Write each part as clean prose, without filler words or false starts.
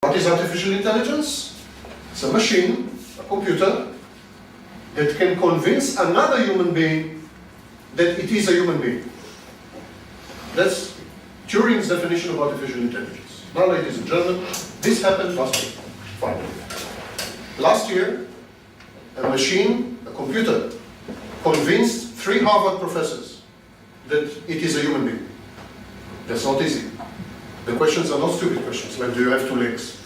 What is artificial intelligence? It's a machine, a computer, that can convince another human being that it is a human being. That's Turing's definition of artificial intelligence. Now, ladies and gentlemen, this happened last year, finally. Last year, a machine, a computer, convinced 3 Harvard professors that it is a human being. That's not easy. The questions are not stupid questions, like do you have 2 legs?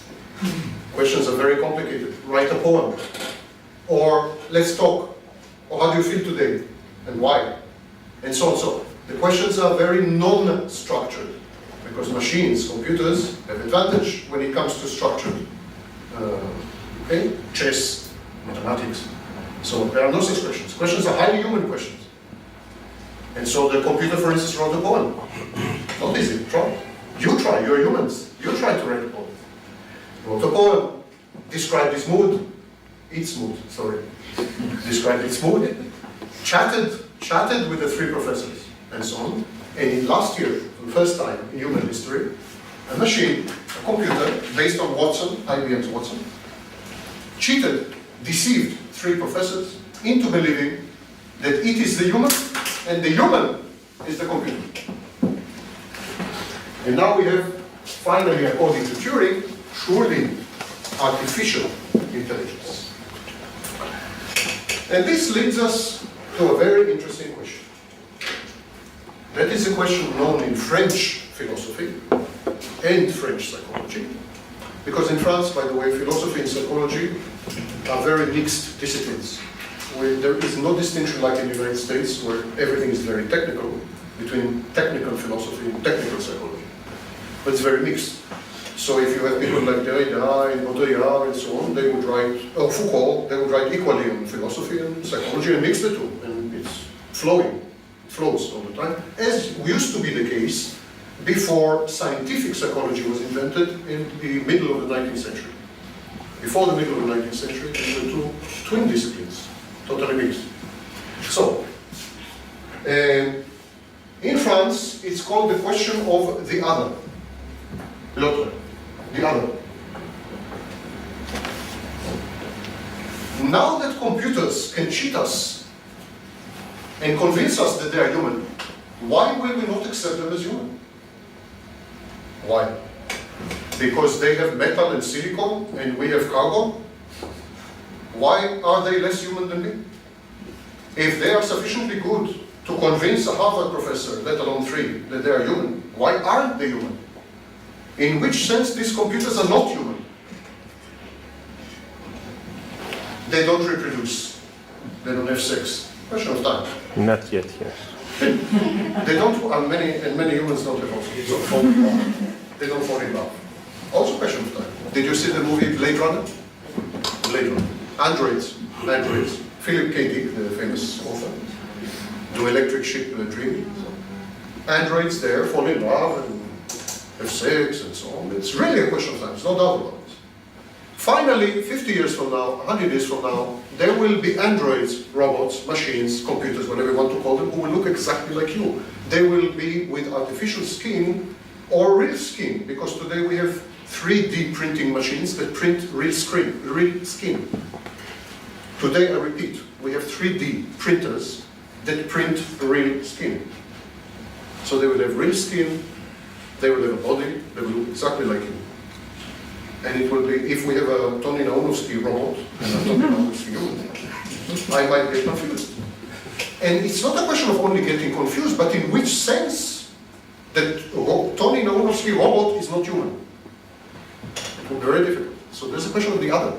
Questions are very complicated. Write a poem. Or let's talk. Or how do you feel today? And why? And so on, so on. The questions are very non-structured, because machines, computers, have advantage when it comes to structured, okay? Chess, mathematics. So there are no such questions. Questions are highly human questions. And so the computer, for instance, wrote a poem. Not easy, try. You try, you're humans. You try to write a poem. Wrote a poem, described its mood, described its mood, chatted with the 3 professors, and so on. And last year, for the first time in human history, a machine, a computer, based on Watson, IBM's Watson, cheated, deceived 3 professors into believing that it is the human, and the human is the computer. And now we have, finally, according to Turing, truly artificial intelligence. And this leads us to a very interesting question. That is a question known in French philosophy and French psychology. Because in France, by the way, philosophy and psychology are very mixed disciplines. Where there is no distinction like in the United States, where everything is very technical, between technical philosophy and technical psychology. But it's very mixed. So if you have people like Derrida and Baudrillard and so on, they would write, Foucault, they would write equally on philosophy and psychology and mix the two. And it's flowing, it flows all the time, as used to be the case before scientific psychology was invented in the middle of the 19th century. Before the middle of the 19th century, these were 2 twin disciplines, totally mixed. So, in France, it's called the question of the other. L'autre, the other. Now that computers can cheat us and convince us that they are human, why will we not accept them as human? Why? Because they have metal and silicon and we have cargo? Why are they less human than me? If they are sufficiently good to convince a Harvard professor, let alone 3, that they are human, why aren't they human? In which sense these computers are not human? They don't reproduce. They don't have sex. Question of time. Not yet, yes. They don't, many humans don't have also. They don't fall in love. Also question of time. Did you see the movie Blade Runner? Blade Runner. Androids. Philip K. Dick, the famous author. Do electric sheep dream? Androids there fall in love and have sex and so on. It's really a question of time, there's no doubt about it. Finally, 50 years from now, 100 years from now, there will be androids, robots, machines, computers, whatever you want to call them, who will look exactly like you. They will be with artificial skin or real skin, because today we have 3D printing machines that print real skin. Today, I repeat, we have 3D printers that print real skin. So they will have real skin, they will have a body, they will look exactly like you. And it will be, if we have a Tony Naonovsky robot and a Tony Naonovsky human, I might get confused. And it's not a question of only getting confused, but in which sense that Tony Naonovsky robot is not human. It will be very difficult. So there's a question of the other.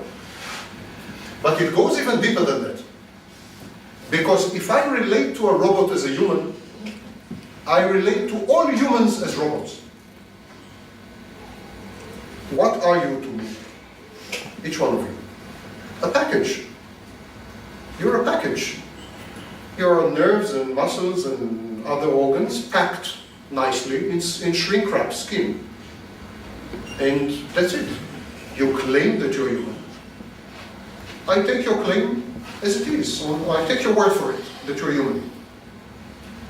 But it goes even deeper than that. Because if I relate to a robot as a human, I relate to all humans as robots. What are you to me? Each one of you. A package. You're a package. Your nerves and muscles and other organs packed nicely in shrink-wrap skin. And that's it. You claim that you're human. I take your claim as it is. I take your word for it, that you're human.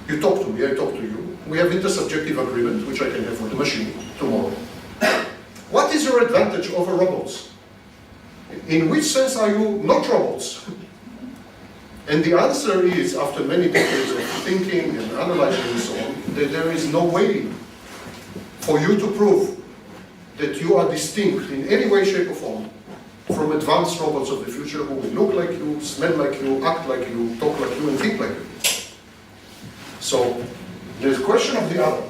You talk to me, I talk to you. We have intersubjective agreement, which I can have with the machine tomorrow. What is your advantage over in which sense are you not robots? And the answer is, after many decades of thinking and analyzing and so on, that there is no way for you to prove that you are distinct in any way, shape or form from advanced robots of the future who will look like you, smell like you, act like you, talk like you, and think like you. So, there's a question of the other.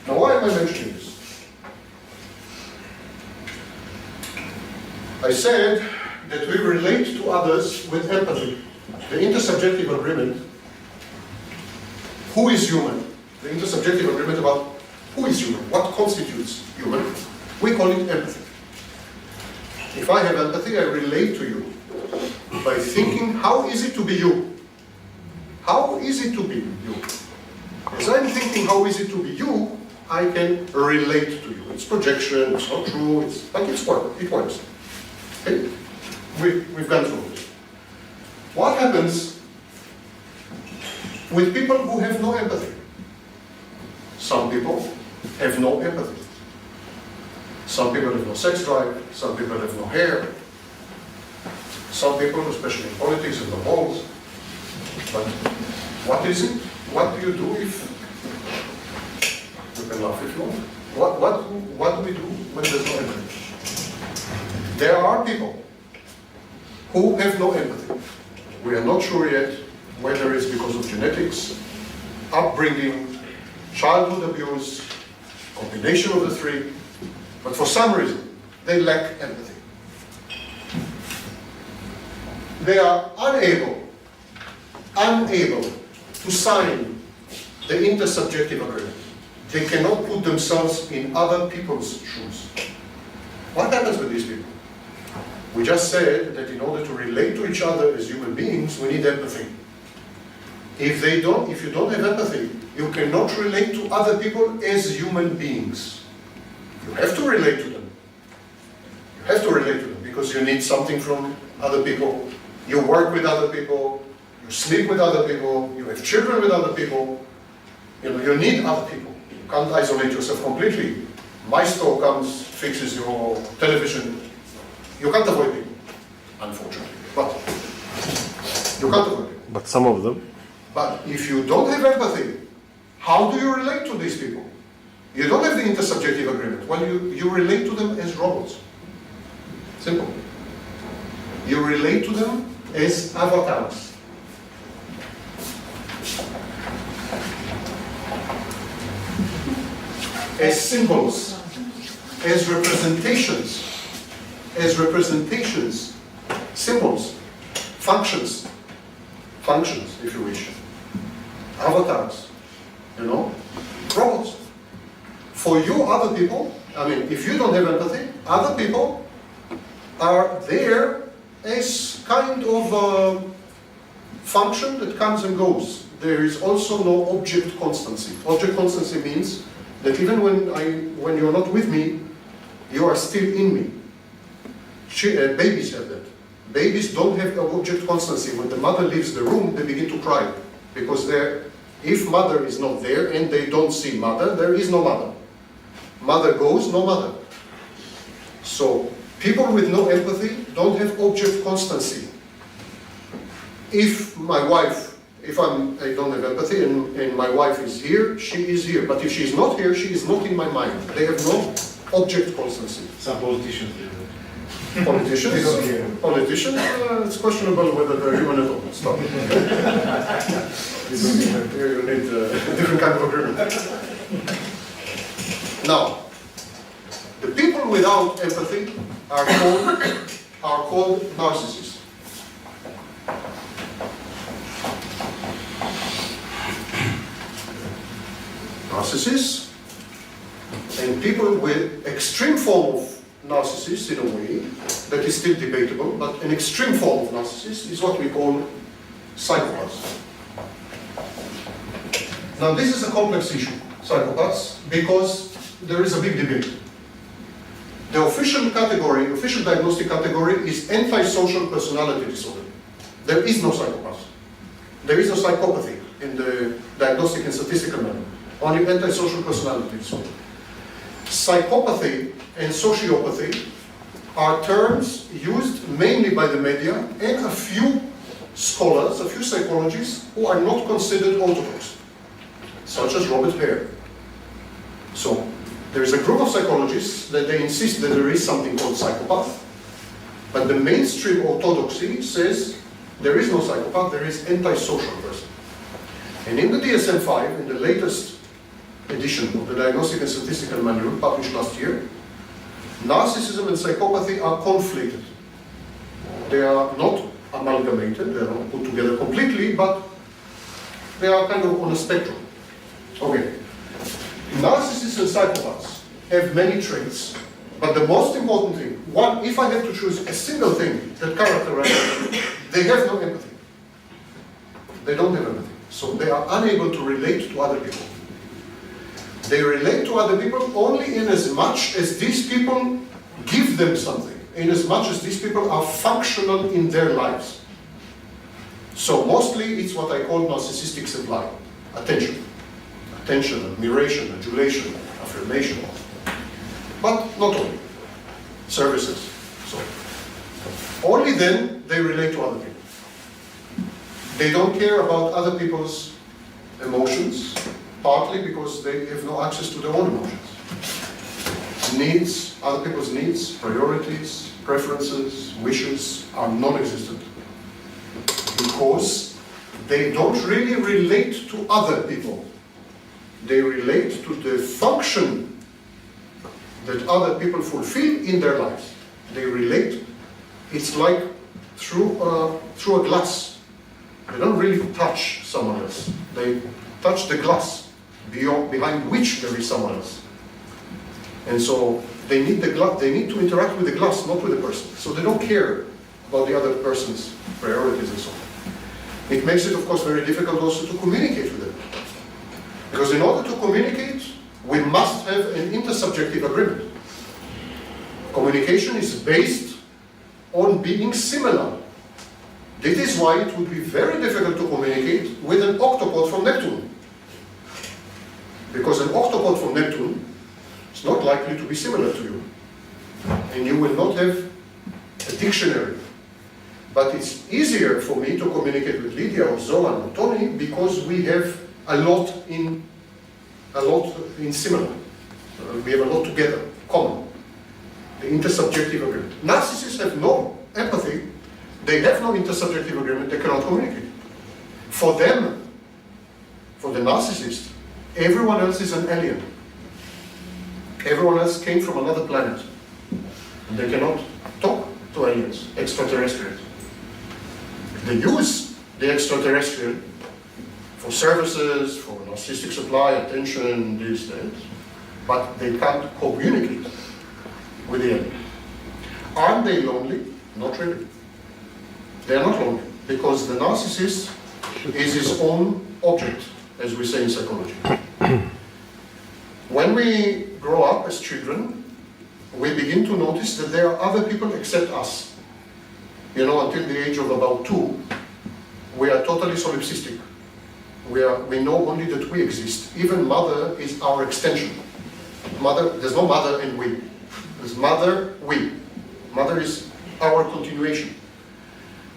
Now, why am I mentioning this? I said that we relate to others with empathy. The intersubjective agreement, who is human? The intersubjective agreement about who is human, what constitutes human, we call it empathy. If I have empathy, I relate to you by thinking, how is it to be you? How is it to be you? As I'm thinking, how is it to be you, I can relate to you. It's projection, it's not true, but it works. Okay? We've gone through it. What happens with people who have no empathy? Some people have no empathy. Some people have no sex drive, some people have no hair. Some people, especially in politics, have no balls. But what is it? What do you do if... You can laugh if you want. What do we do when there's no empathy? There are people who have no empathy. We are not sure yet whether it's because of genetics, upbringing, childhood abuse, combination of the three, but for some reason, they lack empathy. They are unable to sign the intersubjective agreement. They cannot put themselves in other people's shoes. What happens with these people? We just said that in order to relate to each other as human beings, we need empathy. If you don't have empathy, you cannot relate to other people as human beings. You have to relate to them. You have to relate to them because you need something from other people. You work with other people. You sleep with other people. You have children with other people. You need other people. You can't isolate yourself completely. My store comes, fixes your television. You can't avoid people, unfortunately. But you can't avoid people. But some of them. But if you don't have empathy, how do you relate to these people? You don't have the intersubjective agreement. Well, you relate to them as robots. Simple. You relate to them as avatars. As symbols, as representations, symbols, functions, if you wish, avatars, robots. For you, other people, if you don't have empathy, other people are there as kind of a function that comes and goes. There is also no object constancy. Object constancy means that even when you're not with me, you are still in me. Babies have that. Babies don't have object constancy. When the mother leaves the room, they begin to cry. Because if mother is not there and they don't see mother, there is no mother. Mother goes, no mother. So, people with no empathy don't have object constancy. If I don't have empathy and my wife is here, she is here. But if she is not here, she is not in my mind. They have no object constancy. Some politicians do that. Politicians, it's questionable whether they're human at all. Stop. You need a different kind of agreement. Now, the people without empathy are called narcissists. Narcissists and people with extreme form of narcissists in a way that is still debatable, but an extreme form of narcissist is what we call psychopaths. Now this is a complex issue, psychopaths, because there is a big debate. The official diagnostic category is antisocial personality disorder. There is no psychopath. There is no psychopathy in the diagnostic and statistical manner. Only antisocial personality disorder. Psychopathy and sociopathy are terms used mainly by the media and a few scholars, a few psychologists who are not considered orthodox, such as Robert Hare. So there is a group of psychologists that they insist that there is something called psychopath, but the mainstream orthodoxy says there is no psychopath, there is antisocial person. And in the DSM-5, in the latest edition of the Diagnostic and Statistical Manual published last year, narcissism and psychopathy are conflated. They are not amalgamated, they are not put together completely, but they are kind of on a spectrum. Okay. Narcissists and psychopaths have many traits, but the most important thing, one, if I have to choose a single thing that characterizes them, they have no empathy. They don't have empathy. So they are unable to relate to other people. They relate to other people only in as much as these people give them something, in as much as these people are functional in their lives. So mostly it's what I call narcissistic supply. Attention. Attention, admiration, adulation, affirmation. But not only. Services. So only then they relate to other people. They don't care about other people's emotions, partly because they have no access to their own emotions. Needs, other people's needs, priorities, preferences, wishes are non-existent. Because they don't really relate to other people. They relate to the function that other people fulfill in their lives. They relate, it's like through a glass. They don't really touch someone else. They touch the glass behind which there is someone else. And so they need the glass. They need to interact with the glass, not with the person. So they don't care about the other person's priorities and so on. It makes it, of course, very difficult also to communicate with them. Because in order to communicate, we must have an intersubjective agreement. Communication is based on being similar. This is why it would be very difficult to communicate with an octopod from Neptune. Because an octopod from Neptune is not likely to be similar to you. And you will not have a dictionary. But it's easier for me to communicate with Lydia or Zoran or Tony because we have a lot in similar. We have a lot together, common. The intersubjective agreement. Narcissists have no empathy. They have no intersubjective agreement, they cannot communicate. For them, for the narcissist, everyone else is an alien. Everyone else came from another planet. And they cannot talk to aliens, extraterrestrials. They use the extraterrestrial for services, for narcissistic supply, attention, this, that, but they can't communicate with the alien. Aren't they lonely? Not really. They are not lonely, because the narcissist is his own object, as we say in psychology. When we grow up as children, we begin to notice that there are other people except us. You know, until the age of about 2, we are totally solipsistic. We know only that we exist. Even mother is our extension. Mother, there's no mother and we. There's mother, we. Mother is our continuation.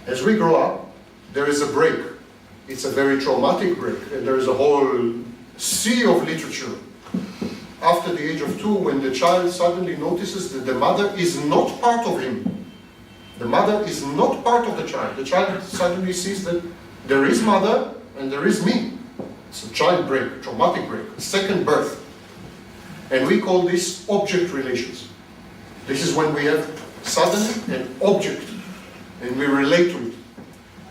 As we grow up, there is a break. It's a very traumatic break, and there is a whole sea of literature. After the age of 2, when the child suddenly notices that the mother is not part of him. The mother is not part of the child. The child suddenly sees that there is mother and there is me. It's a child break, traumatic break, second birth. And we call this object relations. This is when we have suddenly an object and we relate to it.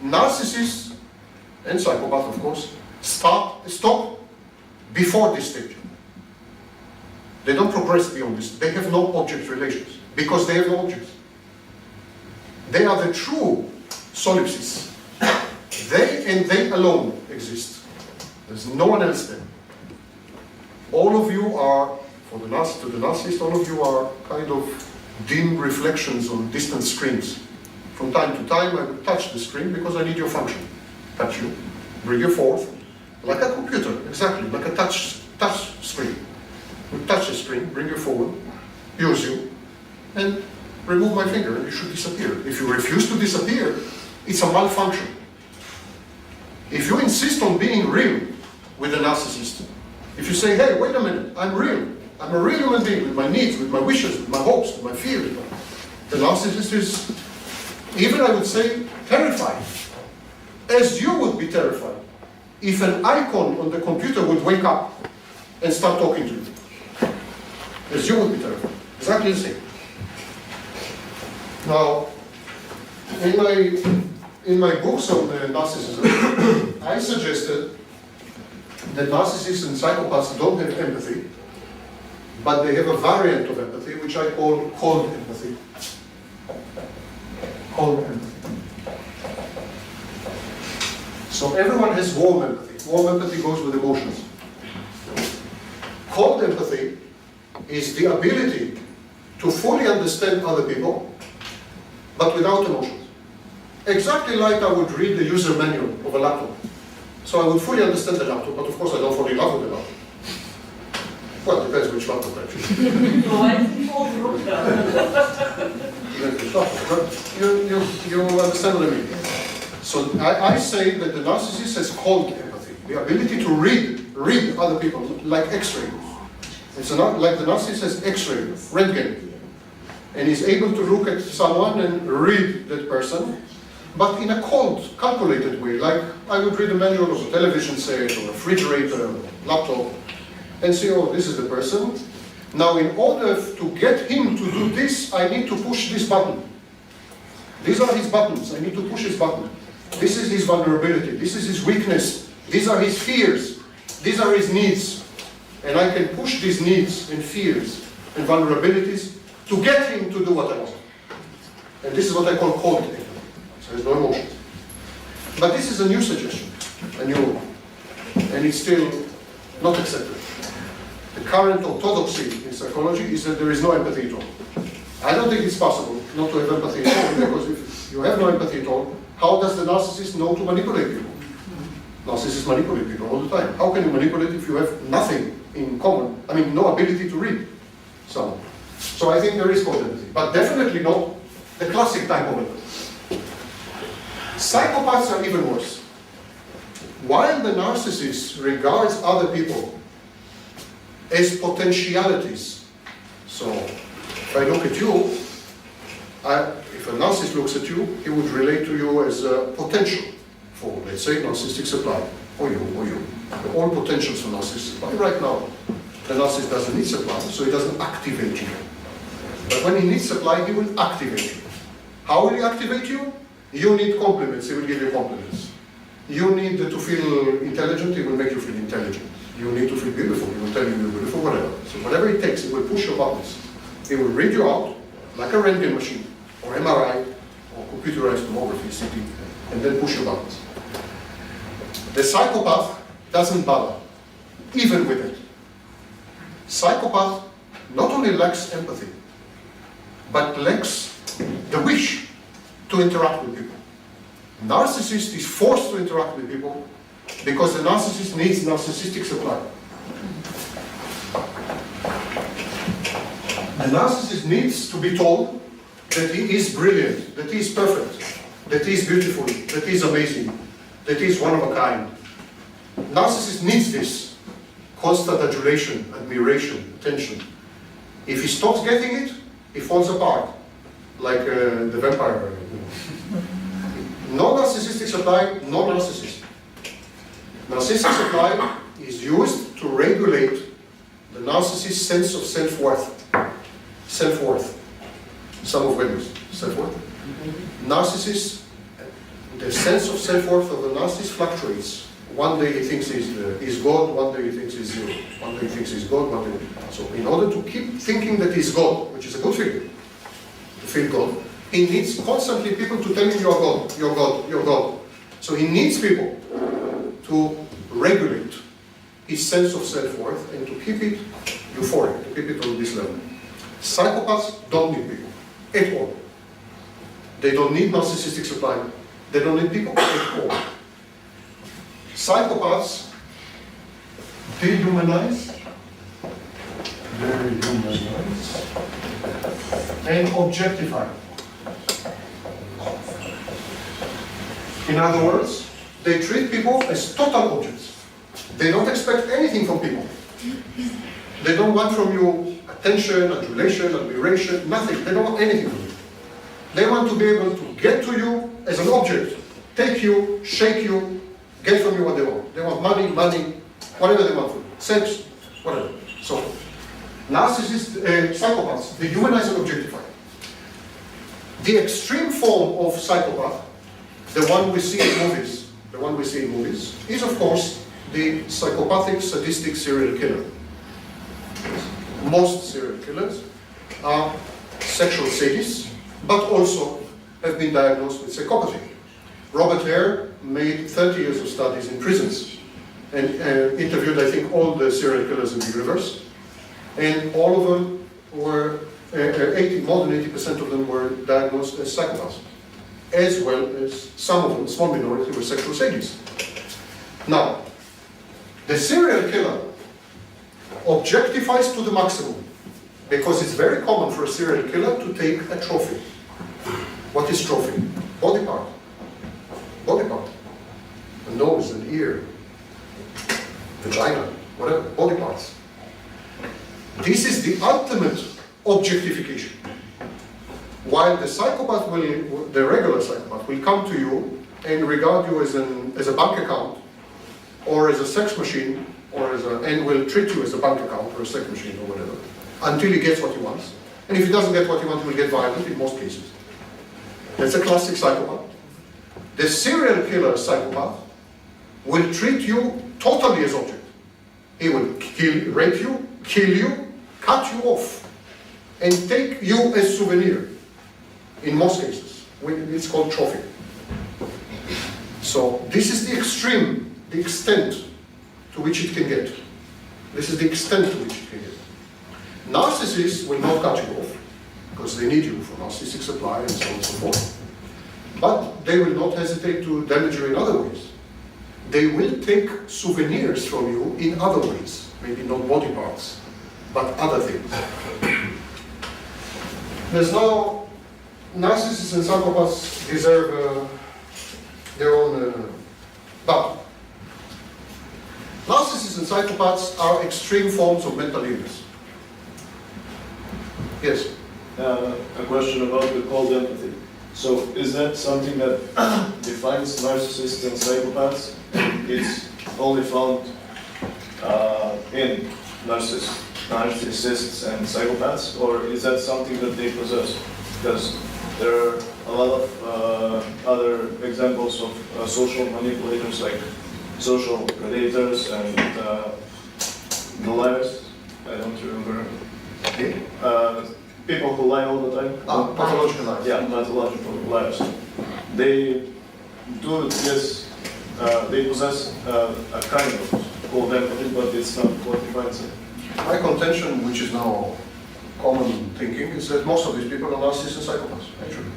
Narcissists and psychopaths, of course, stop before this stage. They don't progress beyond this. They have no object relations because they have no objects. They are the true solipsists. They and they alone exist. There's no one else there. All of you are, to the narcissist, all of you are kind of dim reflections on distant screens. From time to time, I will touch the screen because I need your function. Touch you, bring you forth, like a computer, exactly, like a touch screen. We touch the screen, bring you forward, use you, and remove my finger and you should disappear. If you refuse to disappear, it's a malfunction. If you insist on being real with a narcissist, if you say, hey, wait a minute, I'm real. I'm a real human being with my needs, with my wishes, with my hopes, with my fears. The narcissist is, even I would say, terrified. As you would be terrified if an icon on the computer would wake up and start talking to you. As you would be terrified. Exactly the same. Now, in my books on narcissism, I suggested that narcissists and psychopaths don't have empathy, but they have a variant of empathy, which I call cold empathy. Cold empathy. So everyone has warm empathy. Warm empathy goes with emotions. Cold empathy is the ability to fully understand other people, but without emotions. Exactly like I would read the user manual of a laptop. So I would fully understand the laptop, but of course I don't fall in love with the laptop. Well, it depends which laptop actually. You understand what I mean? So I say that the narcissist has cold empathy, the ability to read other people, like X-ray. It's not like the narcissist has X-ray, Röntgen, and is able to look at someone and read that person, but in a cold, calculated way, like I would read a manual of a television set or a refrigerator, or a laptop, and say, oh, this is the person. Now, in order to get him to do this, I need to push this button. These are his buttons. I need to push his button. This is his vulnerability. This is his weakness. These are his fears. These are his needs. And I can push these needs and fears and vulnerabilities to get him to do what I want. And this is what I call cold empathy. So there's no emotions. But this is a new suggestion, and it's still not accepted. The current orthodoxy in psychology is that there is no empathy at all. I don't think it's possible not to have empathy at all, because if you have no empathy at all, how does the narcissist know to manipulate people? Narcissists manipulate people all the time. How can you manipulate if you have nothing in common? I mean, no ability to read someone. So I think there is cold empathy, but definitely not the classic type of empathy. Psychopaths are even worse. While the narcissist regards other people as potentialities, so if I look at you, if a narcissist looks at you, he would relate to you as a potential for, let's say, narcissistic supply, or you. All potentials for narcissistic supply. Right now, the narcissist doesn't need supply, so he doesn't activate you. But when he needs supply, he will activate you. How will he activate you? You need compliments, he will give you compliments. You need to feel intelligent, he will make you feel intelligent. You need to feel beautiful, he will tell you you're beautiful, whatever. So whatever it takes, he will push your buttons. He will read you out, like a Röntgen machine, or MRI, or computerized tomography, CT, and then push your buttons. The psychopath doesn't bother, even with it. Psychopath not only lacks empathy, but lacks the wish to interact with people. Narcissist is forced to interact with people because the narcissist needs narcissistic supply. The narcissist needs to be told that he is brilliant, that he is perfect, that he is beautiful, that he is amazing, that he is one of a kind. Narcissist needs this constant adulation, admiration, attention. If he stops getting it, he falls apart, like the vampire. No narcissistic supply, no narcissist. Narcissistic supply is used to regulate the narcissist's sense of self-worth. Self-worth. Some of values. Self-worth. Narcissists, the sense of self-worth of the narcissist fluctuates. One day he thinks he's God, one day he thinks he's zero. One day he thinks he's God, one day. So in order to keep thinking that he's God, which is a good feeling, to feel God, he needs constantly people to tell him you're God, you're God, you're God. So he needs people to regulate his sense of self-worth and to keep it euphoric, to keep it on this level. Psychopaths don't need people at all. They don't need narcissistic supply. They don't need people at all. Psychopaths dehumanize. Dehumanize. and objectify. In other words, they treat people as total objects. They don't expect anything from people. They don't want from you attention, adulation, admiration, nothing. They don't want anything from you. They want to be able to get to you as an object, take you, shake you, get from you what they want. They want money, whatever they want from you. Sex, whatever. So, narcissists, psychopaths, they humanize and objectify. The extreme form of psychopath, the one we see in movies, is of course the psychopathic, sadistic serial killer. Most serial killers are sexual sadists, but also have been diagnosed with psychopathy. Robert Hare made 30 years of studies in prisons and interviewed, I think, all the serial killers in the universe, and all of them were, more than 80% of them were diagnosed as psychopaths, as well as some of them, a small minority, were sexual sadists. Now, the serial killer objectifies to the maximum, because it's very common for a serial killer to take a trophy. What is trophy? Body part. Body part. A nose, an ear, vagina, whatever, body parts. This is the ultimate objectification. While the psychopath will, the regular psychopath will come to you and regard you as a bank account, or as a sex machine, or and will treat you as a bank account or a sex machine or whatever, until he gets what he wants. And if he doesn't get what he wants, he will get violent in most cases. That's a classic psychopath. The serial killer psychopath will treat you totally as object. He will rape you, kill you, cut you off, and take you as souvenir. In most cases, it's called trophy. So this is the extreme, the extent to which it can get. This is the extent to which it can get. Narcissists will not cut you off, because they need you for narcissistic supply and so on and so forth. But they will not hesitate to damage you in other ways. They will take souvenirs from you in other ways, maybe not body parts, but other things. There's no, narcissists and psychopaths deserve their own, but narcissists and psychopaths are extreme forms of mental illness. Yes? A question about the cold empathy. So is that something that defines narcissists and psychopaths? It's only found in narcissists and psychopaths, or is that something that they possess? Because there are a lot of other examples of social manipulators, like social predators and the liars. I don't remember. Okay. People who lie all the time. Pathological liars. Yeah, pathological liars. They do this. They possess a kind of cold empathy, but it's not what defines it. My contention, which is now common thinking, is that most of these people are narcissists and psychopaths, actually.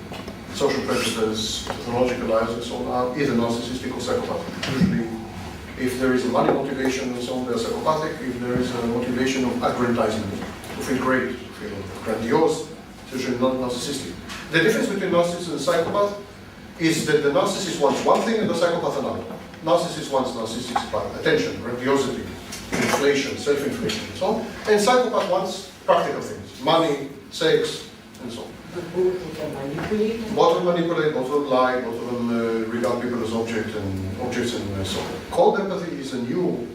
Social predators, pathological liars, and so on are either narcissistic or psychopathic. Usually, if there is a money motivation and so on, they're psychopathic. If there is a motivation of aggrandizement, to feel great, to feel grandiose, it's usually not narcissistic. The difference between narcissist and psychopath is that the narcissist wants one thing and the psychopath another. Narcissist wants narcissistic supply, attention, grandiosity, inflation, self-inflation, and so on. And psychopath wants practical things, money, sex, and so on. But both of them manipulate? Both of them manipulate, both of them lie, both of them regard people as objects and so on. Cold empathy is a new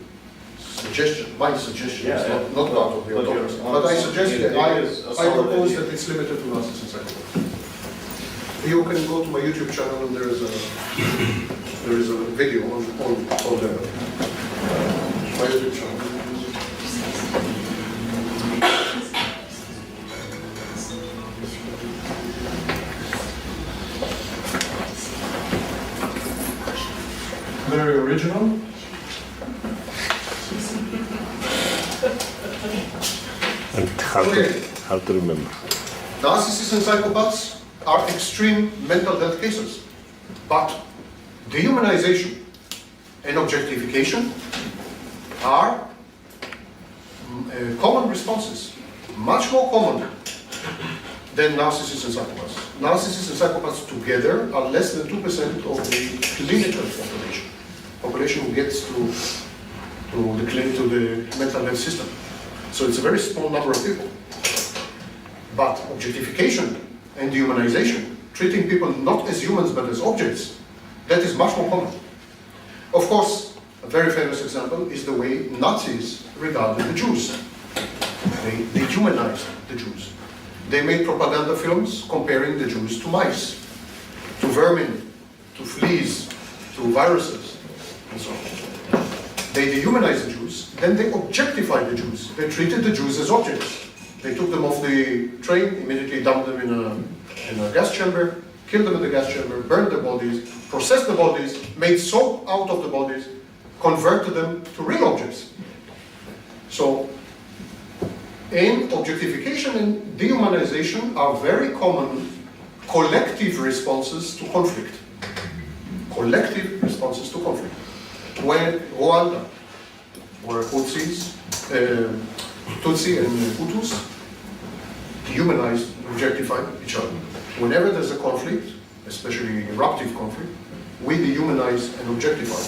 suggestion, my suggestion, it's not part of the authors. But I suggest that I propose that it's limited to narcissists and psychopaths. You can go to my YouTube channel and there is a video on cold empathy. My YouTube channel. Very original. And how to remember. Narcissists and psychopaths are extreme mental health cases, but dehumanization and objectification are common responses, much more common than narcissists and psychopaths. Narcissists and psychopaths together are less than 2% of the clinical population. Population who gets to the mental health system. So it's a very small number of people. But objectification and dehumanization, treating people not as humans but as objects, that is much more common. Of course, a very famous example is the way Nazis regarded the Jews. They dehumanized the Jews. They made propaganda films comparing the Jews to mice, to vermin, to fleas, to viruses, and so on. They dehumanized the Jews, then they objectified the Jews. They treated the Jews as objects. They took them off the train, immediately dumped them in a gas chamber, killed them in the gas chamber, burned the bodies, processed the bodies, made soap out of the bodies, converted them to real objects. So, in objectification and dehumanization are very common collective responses to conflict. Collective responses to conflict. When Rwanda, where Tutsi and Hutus dehumanized, objectified each other. Whenever there's a conflict, especially eruptive conflict, we dehumanize and objectify.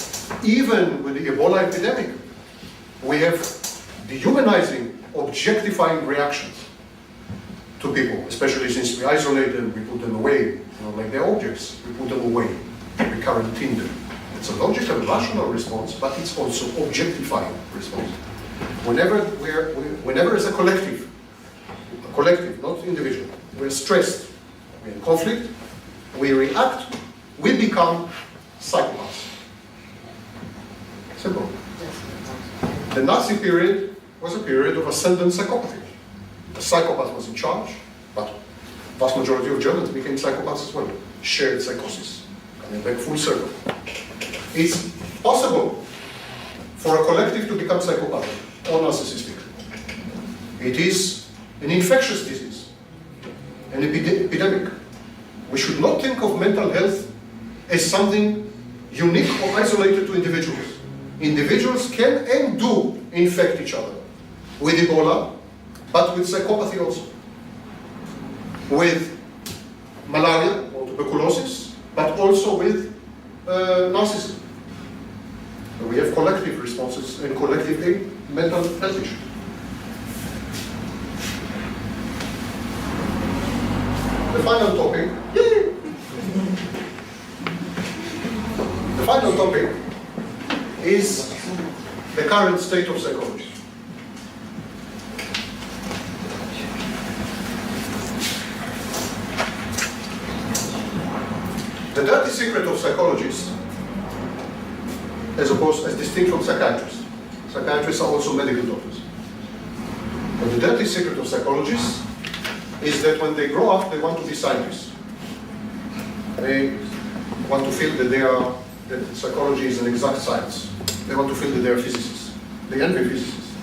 Even with the Ebola epidemic, we have dehumanizing, objectifying reactions to people, especially since we isolate them, we put them away, like they're objects, we put them away, we quarantine them. It's a logical, rational response, but it's also objectifying response. Whenever it's a collective, not individual, we're stressed, we're in conflict, we react, we become psychopaths. Simple. The Nazi period was a period of ascendant psychopathy. The psychopath was in charge, but vast majority of Germans became psychopaths as well. Shared psychosis. Coming back full circle. It's possible for a collective to become psychopathic or narcissistic. It is an infectious disease, an epidemic. We should not think of mental health as something unique or isolated to individuals. Individuals can and do infect each other with Ebola, but with psychopathy also. With malaria or tuberculosis, but also with narcissism. So we have collective responses and collectively mental health issues. The final topic. The final topic is the current state of psychology. The dirty secret of psychologists, as distinct from psychiatrists. Psychiatrists are also medical doctors. But the dirty secret of psychologists is that when they grow up, they want to be scientists. They want to feel that psychology is an exact science. They want to feel that they are physicists. They envy physicists.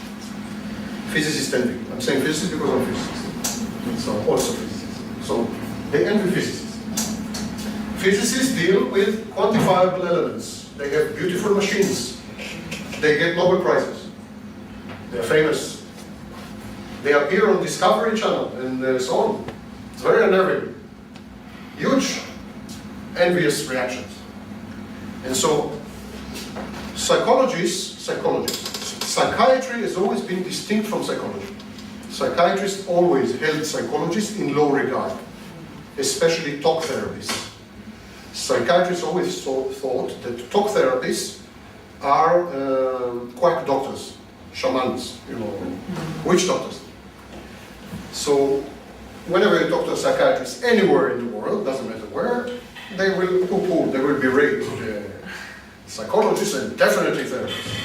Physicists envy. I'm saying physicists because I'm physicist. So also physicists. So they envy physicists. Physicists deal with quantifiable elements. They have beautiful machines. They get Nobel Prizes. They're famous. They appear on Discovery Channel and so on. It's very unnerving. Huge envious reactions. And so, psychiatry has always been distinct from psychology. Psychiatrists always held psychologists in low regard, especially talk therapists. Psychiatrists always thought that talk therapists are quack doctors, shamans, witch doctors. So, whenever you talk to a psychiatrist anywhere in the world, doesn't matter where, they will poo-poo, they will berate psychologists and definitely therapists.